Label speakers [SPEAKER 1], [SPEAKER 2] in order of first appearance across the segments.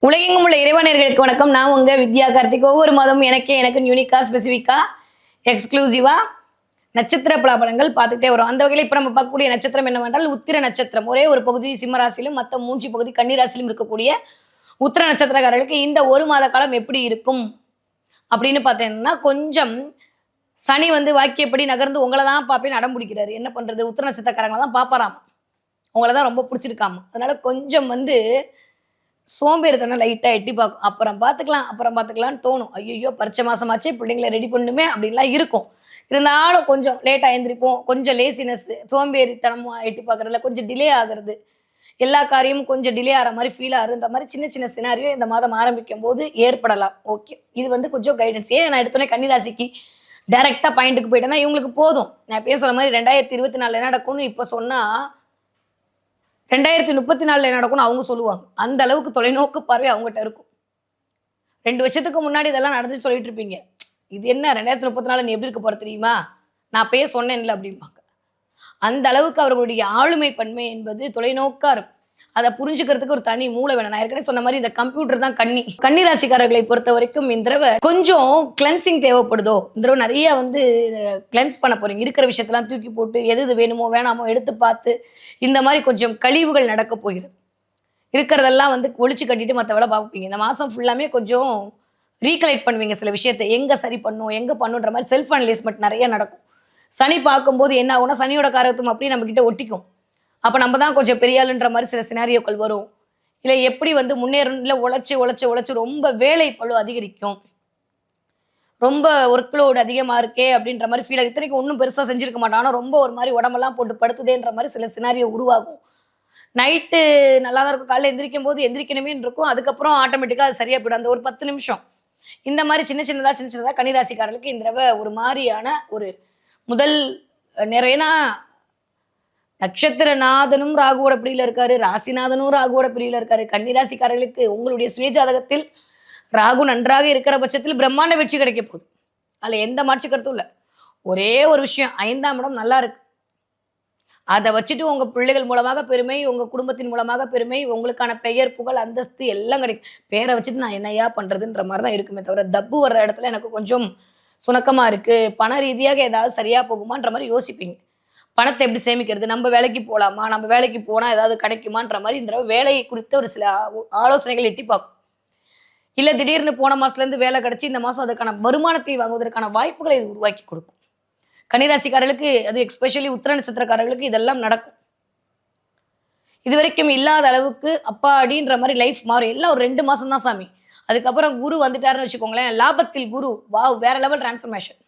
[SPEAKER 1] உலகெங்கும் உள்ள இறைவனர்களுக்கு வணக்கம். நான் உங்க வித்யா கார்த்திக். ஒவ்வொரு மாதமும் எனக்கு யூனிக்கா ஸ்பெசிஃபிக்கா எக்ஸ்க்ளூசிவா நட்சத்திர பலாபலங்கள் பார்த்துக்கிட்டே வரும். அந்த வகையில் இப்போ நம்ம பார்க்கக்கூடிய நட்சத்திரம் என்னவென்றால் உத்திர நட்சத்திரம். ஒரே ஒரு பகுதி சிம்ம ராசியிலும் மற்ற 3 பகுதி கன்னி ராசியிலும் இருக்கக்கூடிய உத்திர நட்சத்திரக்காரர்களுக்கு இந்த ஒரு மாத காலம் எப்படி இருக்கும் அப்படின்னு பார்த்தீங்கன்னா, கொஞ்சம் சனி வாக்கியப்படி நகர்ந்து உங்களை தான் பார்ப்பேன்னு அடம் பிடிக்கிறாரு. என்ன பண்றது? உத்திர நட்சத்திரக்காரங்களை தான் பார்ப்பாராம். உங்களை தான் ரொம்ப பிடிச்சிருக்காம. அதனால கொஞ்சம் சோம்பேறித்தனம் லைட்டாக எட்டி பார்க்கும். அப்புறம் பார்த்துக்கலாம்னு தோணும். ஐயோ பரிச்சை மாசமாச்சே பிள்ளைங்களை ரெடி பண்ணுமே அப்படின்லாம் இருக்கும். இருந்தாலும் கொஞ்சம் லேட்டாக எழுந்திரிப்போம். கொஞ்சம் லேசினஸ், சோம்பேறித்தனமாக எட்டி பார்க்குறதுல கொஞ்சம் டிலே ஆகிறது. எல்லா காரியமும் கொஞ்சம் டிலே ஆகிற மாதிரி ஃபீல் ஆகுதுன்ற மாதிரி சின்ன சின்ன சினாரியோ இந்த மாதம் ஆரம்பிக்கும் போது ஏற்படலாம். ஓகே, இது கொஞ்சம் கைடன்ஸ். ஏன் நான் எடுத்தோன்னே கன்னிராசிக்கு டைரெக்டாக பாயிண்ட்டுக்கு போயிட்டேன்னா இவங்களுக்கு போதும். நான் எப்பயே சொன்ன மாதிரி 2024 என்ன நடக்கும்னு இப்போ சொன்னால் 2034 என்ன நடக்கும்னு அவங்க சொல்லுவாங்க. அந்த அளவுக்கு தொலைநோக்கு பார்வை அவங்ககிட்ட இருக்கும். 2 வருஷத்துக்கு முன்னாடி இதெல்லாம் நடந்து சொல்லிட்டு இருப்பீங்க. இது என்ன 2034 நீ எப்படி இருக்க போற தெரியுமா? நான் அப்பயே சொன்னேன்ல அப்படிம்பாங்க. அந்த அளவுக்கு அவர்களுடைய ஆளுமை பன்மை என்பது தொலைநோக்கா இருக்கும். அதை புரிஞ்சுக்கிறதுக்கு ஒரு தனி மூளை வேணும். நான் ஏற்கனவே சொன்ன மாதிரி இந்த கம்ப்யூட்டர் தான் கன்னி ராசிக்காரர்களை பொறுத்த வரைக்கும் இந்த தடவை கொஞ்சம் கிளென்சிங் தேவைப்படுதோ. இந்த தடவை நிறைய கிளென்ஸ் பண்ண போறீங்க. இருக்கிற விஷயத்தெல்லாம் தூக்கி போட்டு எது வேணுமோ வேணாமோ எடுத்து பார்த்து இந்த மாதிரி கொஞ்சம் கழிவுகள் நடக்க போகிறது. இருக்கிறதெல்லாம் ஒழிச்சு கட்டிட்டு மற்ற வேலை பார்ப்பீங்க. இந்த மாதம் ஃபுல்லாமே கொஞ்சம் ரீகலெக்ட் பண்ணுவீங்க. சில விஷயத்தை எங்கே சரி பண்ணும் எங்கே பண்ணுன்ற மாதிரி செல்ஃப் அனலைஸ்மெண்ட் நிறைய நடக்கும். சனி பார்க்கும்போது என்ன ஆகும்னா சனியோட காரகத்துவம் அப்படியே நம்ம கிட்ட ஒட்டிக்கும். அப்போ நம்ம தான் கொஞ்சம் பெரிய ஆளுன்ற மாதிரி சில சினாரியோக்கள் வரும். இல்லை எப்படி முன்னேறணும், இல்லை உழைச்சி ரொம்ப வேலை பளு அதிகரிக்கும். ரொம்ப ஒர்க் லோடு அதிகமாக இருக்கே அப்படின்ற மாதிரி ஃபீல் ஆகும். இத்தனைக்கு ஒன்றும் பெருசாக செஞ்சுருக்க மாட்டோம். ஆனால் ரொம்ப ஒரு மாதிரி உடம்பெல்லாம் போட்டு படுத்துதேன்ற மாதிரி சில சினாரியோ உருவாகும். நைட்டு நல்லா தான் இருக்கும். காலையில் எந்திரிக்கும் போது எந்திரிக்கணுமேன்னு இருக்கும். அதுக்கப்புறம் ஆட்டோமேட்டிக்காக அது சரியாக போய்டும். அந்த ஒரு 10 நிமிஷம் இந்த மாதிரி சின்ன சின்னதாக கன்னிராசிக்காரர்களுக்கு இந்த தடவை ஒரு மாதிரியான ஒரு முதல் நிறையனா நட்சத்திரநாதனும் ராகுவோட பிரியில் இருக்காரு, ராசிநாதனும் ராகுவோட பிரியில் இருக்காரு. கன்னிராசிக்காரர்களுக்கு உங்களுடைய சுயஜாதகத்தில் ராகு நன்றாக இருக்கிற பட்சத்தில் பிரம்மாண்ட வெற்றி கிடைக்க போகுது. அதில் எந்த மாற்று கருத்தும் இல்லை. ஒரே ஒரு விஷயம், 5ஆம் இடம் நல்லா இருக்கு. அதை வச்சுட்டு உங்க பிள்ளைகள் மூலமாக பெருமை, உங்க குடும்பத்தின் மூலமாக பெருமை, உங்களுக்கான பெயர் புகழ் அந்தஸ்து எல்லாம் கிடைக்கும். பேரை வச்சுட்டு நான் என்னையா பண்றதுன்ற மாதிரி தான் இருக்குமே தவிர தப்பு வர்ற இடத்துல எனக்கு கொஞ்சம் சுணக்கமா இருக்கு, பண ரீதியாக ஏதாவது சரியா போகுமான்ற மாதிரி யோசிப்பீங்க. பணத்தை எப்படி சேமிக்கிறது, நம்ம வேலைக்கு போகலாமா, நம்ம வேலைக்கு போனால் ஏதாவது கிடைக்குமான்ற மாதிரி இந்த வேலையை குறித்த ஒரு சில ஆலோசனைகள் எட்டி பார்க்கும். இல்லை திடீர்னு போன மாதத்துலேருந்து வேலை கிடச்சி இந்த மாதம் அதுக்கான வருமானத்தை வாங்குவதற்கான வாய்ப்புகளை உருவாக்கி கொடுக்கும். கன்னிராசிக்காரர்களுக்கு அது எக்ஸ்பெஷலி உத்திர நட்சத்திரக்காரர்களுக்கு இதெல்லாம் நடக்கும். இது வரைக்கும் இல்லாத அளவுக்கு அப்பாடின்ற மாதிரி லைஃப் மாறும். எல்லாம் ஒரு 2 மாதம் தான் சாமி. அதுக்கப்புறம் குரு வந்துட்டாருன்னு வச்சுக்கோங்களேன், லாபத்தில் குரு வேற லெவல் டிரான்ஸ்ஃபர்மேஷன்.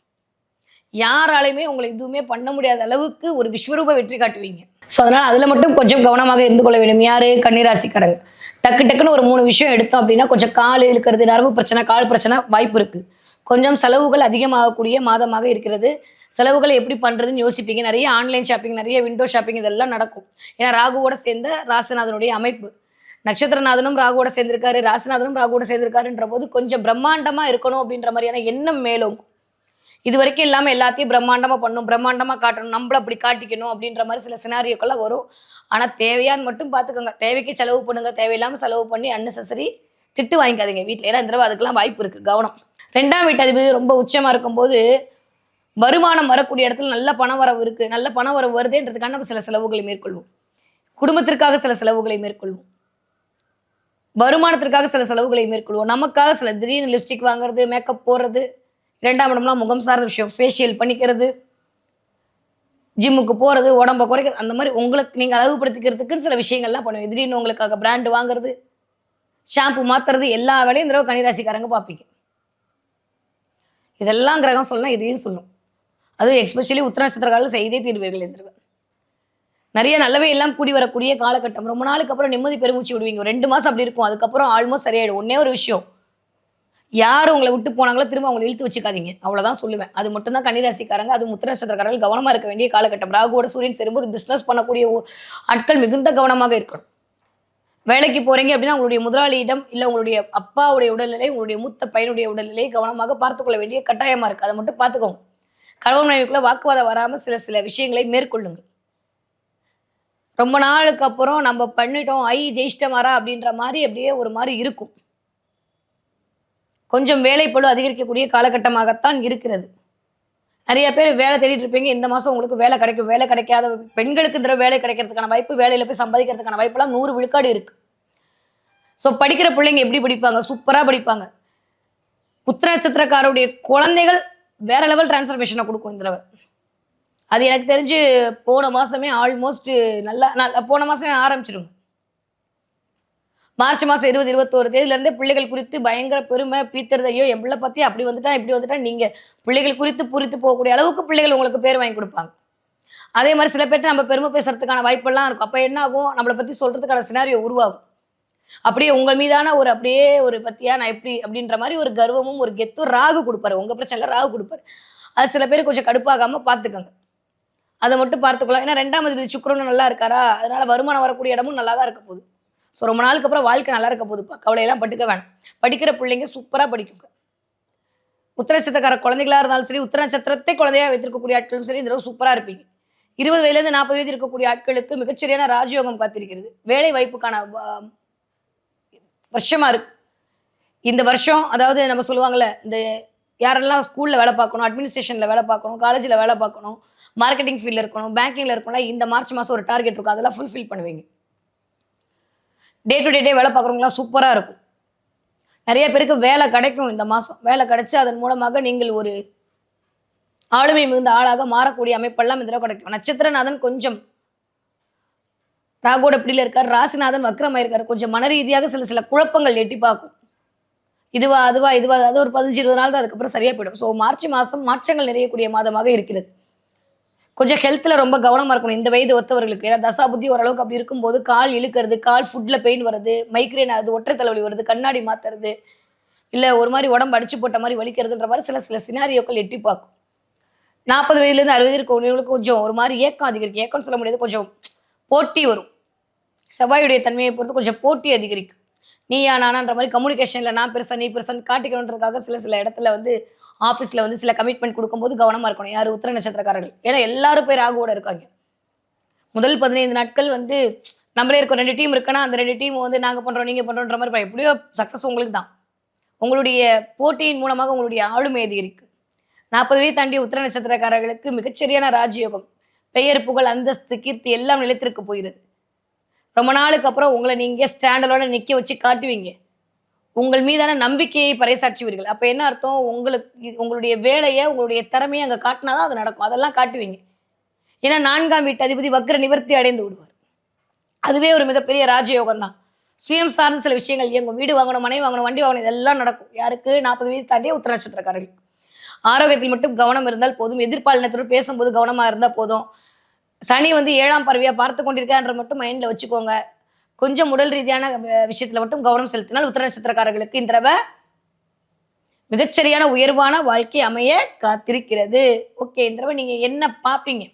[SPEAKER 1] யாராலையுமே உங்களை எதுவுமே பண்ண முடியாத அளவுக்கு ஒரு விஸ்வரூப வெற்றி காட்டுவீங்க. ஸோ அதனால் அதில் மட்டும் கொஞ்சம் கவனமாக இருந்து கொள்ள வேண்டும். யாரு? கன்னிராசிக்காரங்க. டக்குன்னு ஒரு 3 விஷயம் எடுத்தோம் அப்படின்னா கொஞ்சம் கால் இழுக்கிறது, நரம்பு பிரச்சனை, கால் பிரச்சனை வாய்ப்பு இருக்கு. கொஞ்சம் செலவுகள் அதிகமாகக்கூடிய மாதமாக இருக்கிறது. செலவுகளை எப்படி பண்றதுன்னு யோசிப்பீங்க. நிறைய ஆன்லைன் ஷாப்பிங், நிறைய விண்டோ ஷாப்பிங் இதெல்லாம் நடக்கும். ஏன்னா ராகுவோட சேர்ந்த ராசிநாதனுடைய அமைப்பு. நட்சத்திரநாதனும் ராகுவோட சேர்ந்திருக்காரு, ராசிநாதனும் ராகுவோட சேர்ந்திருக்காருன்ற போது கொஞ்சம் பிரம்மாண்டமா இருக்கணும் அப்படின்ற மாதிரியான எண்ணம் மேலும். இது வரைக்கும் இல்லாமல் எல்லாத்தையும் பிரம்மாண்டமாக பண்ணணும், பிரம்மாண்டமாக காட்டணும், நம்மள அப்படி காட்டிக்கணும் அப்படின்ற மாதிரி சில சினாரியோக்கெல்லாம் வரும். ஆனால் தேவையான்னு மட்டும் பார்த்துக்கோங்க. தேவைக்கு செலவு பண்ணுங்க, தேவையில்லாமல் செலவு பண்ணி அன்னெசரி திட்டு வாங்கிக்காதீங்க வீட்டில். ஏன்னா இந்த தடவை அதுக்கெல்லாம் வாய்ப்பு இருக்குது, கவனம். 2ஆம் வீட்டு அதிபதி ரொம்ப உச்சமாக இருக்கும்போது வருமானம் வரக்கூடிய இடத்துல நல்ல பண வரவு இருக்குது, நல்ல பண வரவு வருதுன்றதுக்காக நம்ம சில செலவுகளை மேற்கொள்வோம். குடும்பத்திற்காக சில செலவுகளை மேற்கொள்வோம், வருமானத்திற்காக சில செலவுகளை மேற்கொள்வோம், நமக்காக சில திடீர்னு லிப்ஸ்டிக் வாங்குறது, மேக்கப் போடுறது. 2ஆம் இடம்லாம் முகம் சார்ந்த விஷயம், ஃபேஷியல் பண்ணிக்கிறது, ஜிம்முக்கு போகிறது, உடம்பை குறைக்கிறது, அந்த மாதிரி உங்களுக்கு நீங்கள் அழகுபடுத்திக்கிறதுக்குன்னு சில விஷயங்கள்லாம் பண்ணுவீங்க. திடீர்னு உங்களுக்காக பிராண்டு வாங்குறது, ஷாம்பு மாற்றுறது, எல்லா வேலையும் இந்த தடவை கன்னிராசிக்காரங்க பார்ப்பீங்க. இதெல்லாம் கிரகம் சொல்லணும், இதையும் சொல்லணும். அதுவும் எக்ஸ்பெஷலி உத்திர நட்சத்திரக்காரர்கள் செய்தே தீர்வீர்கள் இந்த தடவை. நிறைய நல்லவே எல்லாம் கூடி வரக்கூடிய காலகட்டம். ரொம்ப நாளுக்கு அப்புறம் நிம்மதி பெருமூச்சு விடுவீங்க. 2 மாதம் அப்படி இருக்கும். அதுக்கப்புறம் ஆல்மோஸ்ட் சரியாயிடும். ஒன்னே ஒரு விஷயம், யார் உங்களை விட்டு போனாங்களோ திரும்ப அவங்களை இழுத்து வச்சுக்காதீங்க, அவ்வளோதான் சொல்லுவேன். அது மட்டும் தான் கன்னிராசிக்காரங்க, அது உத்திர நட்சத்திரக்காரர்கள் கவனமாக இருக்க வேண்டிய காலகட்டம். ராகுவோட சூரியன் சேரும்போது பிஸ்னஸ் பண்ணக்கூடிய ஆட்கள் மிகுந்த கவனமாக இருக்கணும். வேலைக்கு போறீங்க அப்படின்னா உங்களுடைய முதலாளியிடம் இல்லை உங்களுடைய அப்பாவுடைய உடல்நிலை, உங்களுடைய மூத்த பையனுடைய உடல்நிலை கவனமாக பார்த்துக்கொள்ள வேண்டிய கட்டாயமாக இருக்குது. அதை மட்டும் பார்த்துக்கோங்க. கணவன் மனைவிக்குள்ள வாக்குவாதம் வராமல் சில விஷயங்களை மேற்கொள்ளுங்கள். ரொம்ப நாளுக்கு அப்புறம் நம்ம பண்ணிட்டோம், ஜெயிச்சிட்டமாரா அப்படின்ற மாதிரி அப்படியே ஒரு மாதிரி இருக்கும். கொஞ்சம் வேலைப்பளு அதிகரிக்கக்கூடிய காலகட்டமாகத்தான் இருக்கிறது. நிறைய பேர் வேலை தேடிட்டு இருப்பீங்க. இந்த மாசம் உங்களுக்கு வேலை கிடைக்கும். வேலை கிடைக்காத பெண்களுக்கு இந்த தடவ வேலை கிடைக்கிறதுக்கான வாய்ப்பு, வேலையில போய் சம்பாதிக்கிறதுக்கான வாய்ப்பெல்லாம் 100 விழுக்காடு இருக்கு. ஸோ படிக்கிற பிள்ளைங்க எப்படி படிப்பாங்க? சூப்பரா படிப்பாங்க. உத்திர நட்சத்திரக்காரருடைய குழந்தைகள் வேற லெவல் டிரான்ஸ்ஃபர்மேஷன குடுக்கும் இந்த தடவ. அது எனக்கு தெரிஞ்சு போன மாசமே ஆல்மோஸ்ட் போன மாசமே ஆரம்பிச்சுருங்க. மார்ச் மாசம் 20, 21 தேதியிலிருந்தே பிள்ளைகள் குறித்து பயங்கர பெருமை பீத்துறது. ஐயோ! என் பிள்ளை பாத்தியா அப்படி வந்துட்டான், இப்படி வந்துட்டான். நீங்க பிள்ளைகள் குறித்து பூரித்து போகக்கூடிய அளவுக்கு பிள்ளைகள் உங்களுக்கு பேர் வாங்கி குடுப்பாங்க. அதே மாரி சில பேர்ட்ட நம்ம பெருமை பேசுறதுக்கான வாய்ப்பெல்லாம் இருக்கும். அப்ப என்ன ஆகும்? நம்மள பத்தி சொல்றதுக்கான சினாரியோ உருவாகும். அப்படியே உங்கள் மீதான அப்படியே பத்தியா நான் எப்படி அப்படின்ற மாரி ஒரு கர்வமும், ஒரு கெத்தும் ராகு குடுப்பாரு. உங்க பிரச்சனைல ராகு குடுப்பாரு. அது சில பேருக்கு கொஞ்சம் கடுப்பாகாம பாத்துக்கங்க. அத மட்டும் பார்த்துக்கலாம். ஏன்னா 2ஆம் அதிபதி சுக்கிரனும் நல்லா இருக்காரா? அதனால வருமானம் வரக்கூடிய இடமும் நல்லா தான் இருக்க போகுது. ஸோ ரொம்ப நாளுக்கு அப்புறம் வாழ்க்கை நல்லா இருக்க போகுதுப்பா. கவலையெல்லாம் பட்டுக்க வேணாம். படிக்கிற பிள்ளைங்க சூப்பரா படிக்குங்க. உத்திர நட்சத்திரக்கார குழந்தைகளா இருந்தாலும் சரி, உத்திர நட்சத்திரத்தை குழந்தையா வைத்திருக்கக்கூடிய ஆட்களும் சரி, இந்த தடவ சூப்பரா இருப்பீங்க. 20 வயதிலிருந்து 40 வயது இருக்கக்கூடிய ஆட்களுக்கு மிகச்சரியான ராஜயோகம் காத்திருக்கிறது. வேலை வாய்ப்புக்கான வருஷமா இருக்கு. இந்த வருஷம் அதாவது நம்ம சொல்லுவாங்கல்ல, இந்த யாரெல்லாம் ஸ்கூல்ல வேலை பார்க்கணும், அட்மினிஸ்ட்ரேஷன்ல வேலை பார்க்கணும், காலேஜ்ல வேலை பார்க்கணும், மார்க்கெட்டிங் ஃபீல்ட்ல இருக்கணும், பேங்கிங்ல இருக்கணும்ல, இந்த மார்ச் மாசம் ஒரு டார்கெட் இருக்கும். அதெல்லாம் ஃபுல்ஃபில் பண்ணுவீங்க. டே டு டே வேலை பார்க்குறவங்கலாம் சூப்பரா இருக்கும். நிறைய பேருக்கு வேலை கிடைக்கும் இந்த மாசம். வேலை கிடைச்சு அதன் மூலமாக நீங்கள் ஒரு ஆளுமை மிகுந்த ஆளாக மாறக்கூடிய அமைப்பெல்லாம் இந்த தடவை கிடைக்கும். நட்சத்திரநாதன் கொஞ்சம் ராகுவோட பிடியில இருக்காரு. ராசிநாதன் வக்ரமாயிருக்காரு. கொஞ்சம் மன ரீதியாக சில குழப்பங்கள் எட்டி பார்க்கும். இதுவா, அதுவா, இதுவா அது ஒரு 15, 20 நாள் தான் அதுக்கப்புறம் சரியா போயிடும். ஸோ மார்ச் மாசம் மாற்றங்கள் நிறையக்கூடிய மாதமாக இருக்கிறது. கொஞ்சம் ஹெல்த்ல ரொம்ப கவனமா இருக்கணும் இந்த வயது ஒத்தவர்களுக்கு. ஏன்னா தசா புத்தி ஓரளவுக்கு அப்படி இருக்கும்போது கால் இழுக்கிறது, கால் ஃபுட்ல பெயின் வருது, மைக்ரேன் ஆகுது, ஒற்றை தலைவலி வருது, கண்ணாடி மாத்துறது, இல்ல ஒரு மாதிரி உடம்பு அடிச்சு போட்ட மாதிரி வலிக்கிறதுன்ற மாதிரி சில சினாரியோக்கள் எட்டி பார்க்கும். 40 வயதுலேருந்து 60 இருக்கவங்களுக்கு கொஞ்சம் ஒரு மாதிரி ஏக்கம் அதிகரிக்கும். ஏக்கம்னு சொல்ல முடியாது, கொஞ்சம் போட்டி வரும். செவ்வாயுடைய தன்மையை பொறுத்து கொஞ்சம் போட்டி அதிகரிக்கும். நீயா நானான்ற மாதிரி கம்யூனிகேஷன்ல நான் பெருசா நீ பெருசான்னு காட்டிக்கணுன்றதுக்காக சில இடத்துல ஆஃபீஸ்ல சில கமிட்மெண்ட் கொடுக்கும்போது கவனமா இருக்கணும். யாரு? உத்திர நட்சத்திரக்காரர்கள். ஏன்னா எல்லாரும் பேர் ராகுவோட இருக்காங்க. முதல் 15 நாட்கள் நம்மளே இருக்கோம். 2 டீம் இருக்குன்னா அந்த 2 டீம் நாங்க பண்றோம் நீங்க பண்றோன்ற மாதிரி எப்படியோ சக்சஸ் உங்களுக்கு தான். உங்களுடைய போட்டியின் மூலமாக உங்களுடைய ஆளுமை அதிகரிக்கும். 40 வயது தாண்டிய உத்திர நட்சத்திரக்காரர்களுக்கு மிகச்சரியான ராஜயோகம். பெயர், புகழ், அந்தஸ்து, கீர்த்தி எல்லாம் நிலைத்திருக்க போகிறது. ரொம்ப நாளுக்கு அப்புறம் உங்களை நீங்க ஸ்டாண்டலோட நிக்க வச்சு காட்டுவீங்க. உங்கள் மீதான நம்பிக்கையை பறைசாற்றுவீர்கள். அப்ப என்ன அர்த்தம்? உங்களுடைய வேலைய, உங்களுடைய திறமையை அங்க காட்டினாதான் அது நடக்கும். அதெல்லாம் காட்டுவீங்க. ஏன்னா 4ஆம் வீட்டு அதிபதி வக்ர நிவர்த்தி அடைந்து விடுவார். அதுவே ஒரு மிகப்பெரிய ராஜயோகம் தான். சுயம் சார்ந்த சில விஷயங்கள் இயங்கும். வீடு வாங்கணும், மனை வாங்கணும், வண்டி வாங்கணும், இதெல்லாம் நடக்கும். யாருக்கு? 40 வயது தாண்டிய உத்திர நட்சத்திரக்காரர்களுக்கு. ஆரோக்கியத்தில் மட்டும் கவனம் இருந்தால் போதும். எதிர்பாலினத்தோடு பேசும்போது கவனமா இருந்தா போதும். சனி 7ஆம் பார்வையா பார்த்து கொண்டிருக்கான்ற மட்டும் மைண்ட்ல வச்சுக்கோங்க. கொஞ்சம் உடல் ரீதியான விஷயத்துல மட்டும் கவனம் செலுத்தினால் உத்திர நட்சத்திரக்காரர்களுக்கு இந்த தடவை மிகச்சரியான உயர்வான வாழ்க்கை அமைய காத்திருக்கிறது. ஓகே, இந்த தடவை நீங்க என்ன பார்ப்பீங்க?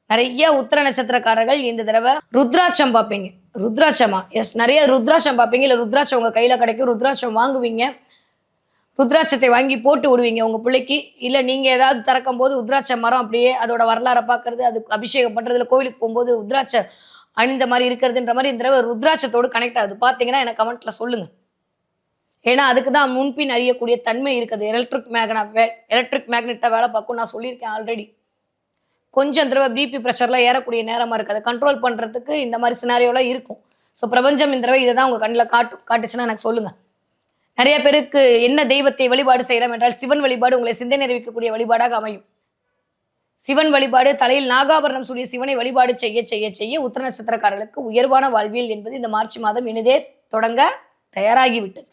[SPEAKER 1] நிறைய உத்திர நட்சத்திரக்காரர்கள் இந்த தடவை ருத்ராட்சம் பார்ப்பீங்க. ருத்ராட்சமா? எஸ், நிறைய ருத்ராட்சம் பார்ப்பீங்க. இல்ல ருத்ராட்சம் உங்க கையில கிடைக்கும். ருத்ராட்சம் வாங்குவீங்க. ருத்ராட்சத்தை வாங்கி போட்டு விடுவீங்க உங்க பிள்ளைக்கு. இல்ல நீங்க ஏதாவது திறக்கும் போது ருத்ராட்ச மரம் அப்படியே அதோட வரலாறை பார்க்கறது, அது அபிஷேகம் பண்றதுல கோவிலுக்கு போகும்போது ருத்ராட்ச அணிந்த மாதிரி இருக்கிறதுன்ற மாதிரி இந்த தடவை ருத்ராட்சத்தோடு கனெக்ட் ஆகுது. பார்த்தீங்கன்னா எனக்கு கமெண்ட்ல சொல்லுங்க. ஏன்னா அதுக்கு தான் முன்பின் அறியக்கூடிய தன்மை இருக்குது. எலக்ட்ரிக் மேக்னெட்டா வேலை பார்க்கும் நான் சொல்லியிருக்கேன் ஆல்ரெடி. கொஞ்சம் இந்த தடவை பிபி ப்ரெஷர்லாம் ஏறக்கூடிய நேரமா இருக்கு. அதை கண்ட்ரோல் பண்றதுக்கு இந்த மாதிரி சினாரியோலாம் இருக்கும். ஸோ பிரபஞ்சம் இந்த தடவை இதை தான் உங்க கண்ணில் காட்டுச்சுன்னா எனக்கு சொல்லுங்க. நிறைய பேருக்கு என்ன தெய்வத்தை வழிபாடு செய்யலாம் என்றால் சிவன் வழிபாடு உங்களை சிந்தை நிறைவிக்கக்கூடிய வழிபாடாக அமையும். சிவன் வழிபாடு, தலையில் நாகாபரணம் சூடிய சிவனை வழிபாடு செய்ய செய்ய செய்ய உத்திர நட்சத்திரக்காரர்களுக்கு உயர்வான வாழ்வியல் என்பது இந்த மார்ச் மாதம் இனிதே தொடங்க தயாராகிவிட்டது.